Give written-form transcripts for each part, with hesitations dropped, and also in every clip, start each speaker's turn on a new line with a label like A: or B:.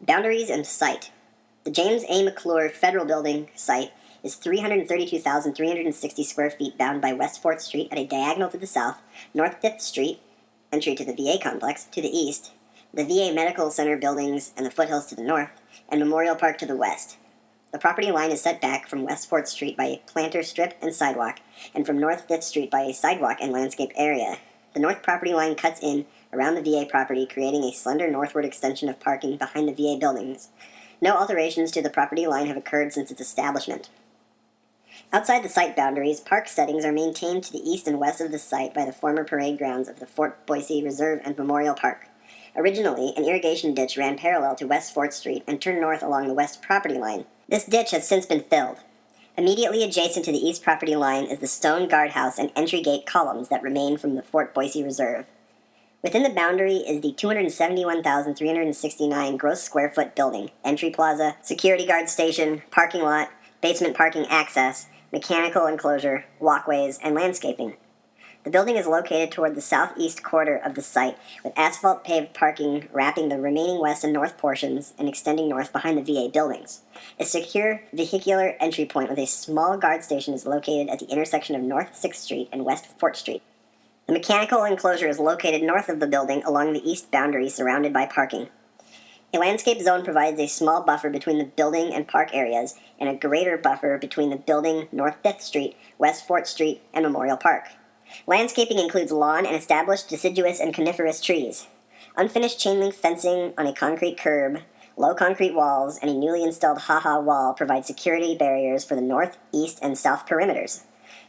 A: Boundaries and site. The James A. McClure Federal Building site is 332,360 square feet bound by West 4th Street at a diagonal to the south, North 5th Street, entry to the VA complex, to the east, the VA Medical Center buildings and the foothills to the north, and Memorial Park to the west. The property line is set back from West 4th Street by a planter strip and sidewalk, and from North 5th Street by a sidewalk and landscape area. The north property line cuts in around the VA property, creating a slender northward extension of parking behind the VA buildings. No alterations to the property line have occurred since its establishment. Outside the site boundaries, park settings are maintained to the east and west of the site by the former parade grounds of the Fort Boise Reserve and Memorial Park. Originally, an irrigation ditch ran parallel to West 4th Street and turned north along the west property line. This ditch has since been filled. Immediately adjacent to the east property line is the stone guardhouse and entry gate columns that remain from the Fort Boise Reserve. Within the boundary is the 271,369 gross square foot building, entry plaza, security guard station, parking lot, basement parking access, mechanical enclosure, walkways, and landscaping. The building is located toward the southeast quarter of the site, with asphalt paved parking wrapping the remaining west and north portions and extending north behind the VA buildings. A secure vehicular entry point with a small guard station is located at the intersection of North 6th Street and West 4th Street. The mechanical enclosure is located north of the building along the east boundary surrounded by parking. A landscape zone provides a small buffer between the building and park areas and a greater buffer between the building, North 5th Street, West 4th Street, and Memorial Park. Landscaping includes lawn and established deciduous and coniferous trees, unfinished chain-link fencing on a concrete curb, low concrete walls, and a newly installed ha-ha wall provide security barriers for the north, east, and south perimeters.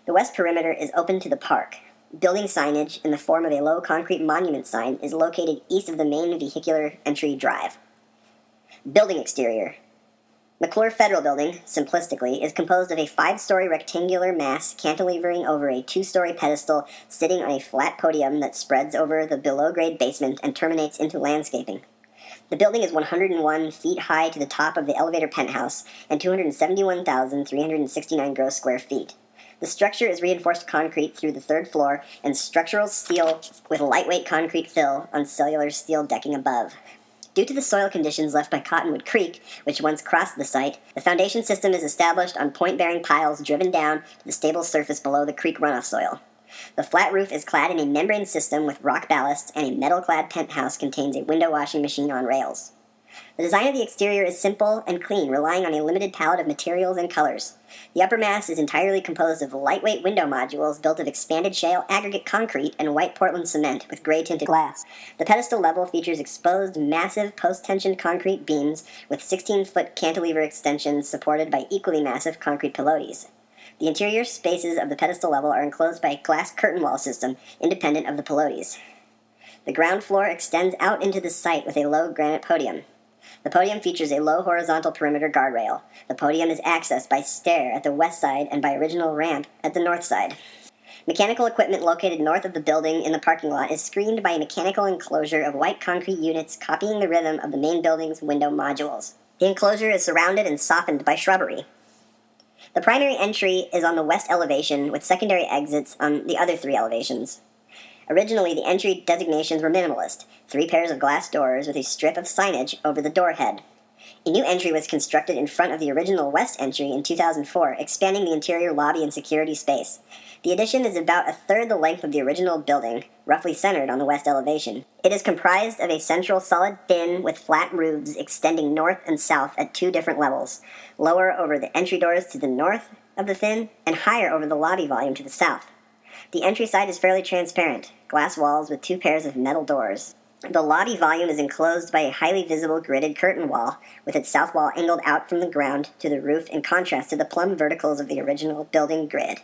A: The west perimeter is open to the park. Building signage in the form of a low concrete monument sign is located east of the main vehicular entry drive. Building exterior. McClure Federal Building, simplistically, is composed of a 5-story rectangular mass cantilevering over a 2-story pedestal sitting on a flat podium that spreads over the below-grade basement and terminates into landscaping. The building is 101 feet high to the top of the elevator penthouse and 271,369 gross square feet. The structure is reinforced concrete through the 3rd floor and structural steel with lightweight concrete fill on cellular steel decking above. Due to the soil conditions left by Cottonwood Creek, which once crossed the site, the foundation system is established on point-bearing piles driven down to the stable surface below the creek runoff soil. The flat roof is clad in a membrane system with rock ballast, and a metal-clad penthouse contains a window washing machine on rails. The design of the exterior is simple and clean, relying on a limited palette of materials and colors. The upper mass is entirely composed of lightweight window modules built of expanded shale aggregate concrete and white Portland cement with gray-tinted glass. The pedestal level features exposed, massive post-tensioned concrete beams with 16-foot cantilever extensions supported by equally massive concrete pilotis. The interior spaces of the pedestal level are enclosed by a glass curtain wall system independent of the pilotis. The ground floor extends out into the site with a low granite podium. The podium features a low horizontal perimeter guardrail. The podium is accessed by stair at the west side and by original ramp at the north side. Mechanical equipment located north of the building in the parking lot is screened by a mechanical enclosure of white concrete units copying the rhythm of the main building's window modules. The enclosure is surrounded and softened by shrubbery. The primary entry is on the west elevation with secondary exits on the other 3 elevations. Originally, the entry designations were minimalist, 3 pairs of glass doors with a strip of signage over the door head. A new entry was constructed in front of the original west entry in 2004, expanding the interior lobby and security space. The addition is about a third the length of the original building, roughly centered on the west elevation. It is comprised of a central solid fin with flat roofs extending north and south at 2 different levels, lower over the entry doors to the north of the fin and higher over the lobby volume to the south. The entry side is fairly transparent, glass walls with 2 pairs of metal doors. The lobby volume is enclosed by a highly visible gridded curtain wall, with its south wall angled out from the ground to the roof in contrast to the plumb verticals of the original building grid.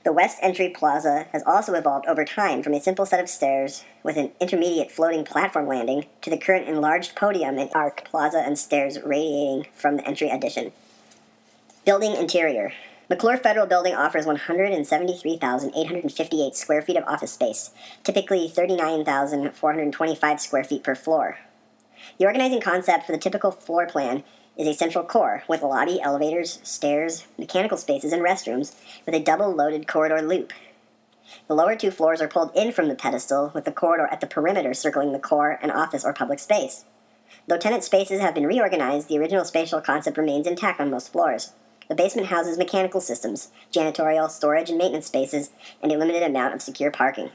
A: The west entry plaza has also evolved over time from a simple set of stairs with an intermediate floating platform landing to the current enlarged podium and arc plaza and stairs radiating from the entry addition. Building interior. McClure Federal Building offers 173,858 square feet of office space, typically 39,425 square feet per floor. The organizing concept for the typical floor plan is a central core with a lobby, elevators, stairs, mechanical spaces, and restrooms with a double-loaded corridor loop. The lower 2 floors are pulled in from the pedestal with the corridor at the perimeter circling the core and office or public space. Though tenant spaces have been reorganized, the original spatial concept remains intact on most floors. The basement houses mechanical systems, janitorial, storage, and maintenance spaces, and a limited amount of secure parking.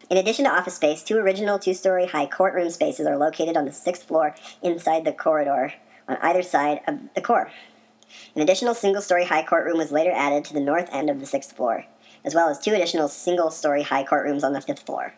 A: In addition to office space, 2 original 2-story high courtroom spaces are located on the 6th floor inside the corridor on either side of the core. An additional single-story high courtroom was later added to the north end of the 6th floor, as well as 2 additional single-story high courtrooms on the 5th floor.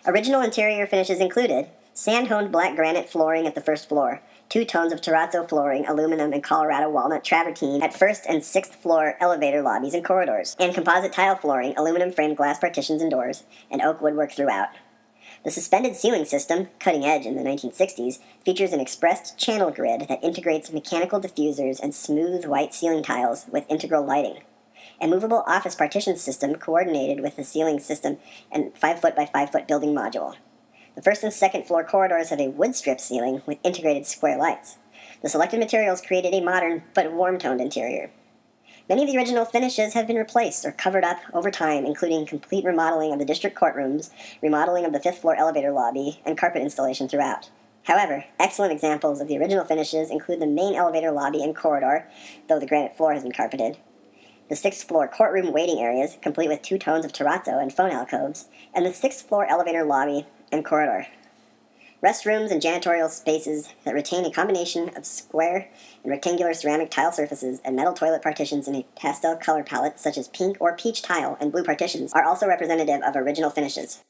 A: Original interior finishes included sand-honed black granite flooring at the 1st floor, 2 tones of terrazzo flooring, aluminum, and Colorado walnut travertine at 1st and 6th floor elevator lobbies and corridors, and composite tile flooring, aluminum-framed glass partitions and doors, and oak woodwork throughout. The suspended ceiling system, cutting edge in the 1960s, features an expressed channel grid that integrates mechanical diffusers and smooth white ceiling tiles with integral lighting. A movable office partition system coordinated with the ceiling system and 5-foot by 5-foot building module. The 1st and 2nd floor corridors have a wood strip ceiling with integrated square lights. The selected materials created a modern but warm-toned interior. Many of the original finishes have been replaced or covered up over time, including complete remodeling of the district courtrooms, remodeling of the 5th floor elevator lobby, and carpet installation throughout. However, excellent examples of the original finishes include the main elevator lobby and corridor, though the granite floor has been carpeted, the 6th floor courtroom waiting areas, complete with 2 tones of terrazzo and phone alcoves, and the 6th floor elevator lobby and corridor. Restrooms and janitorial spaces that retain a combination of square and rectangular ceramic tile surfaces and metal toilet partitions in a pastel color palette such as pink or peach tile and blue partitions are also representative of original finishes.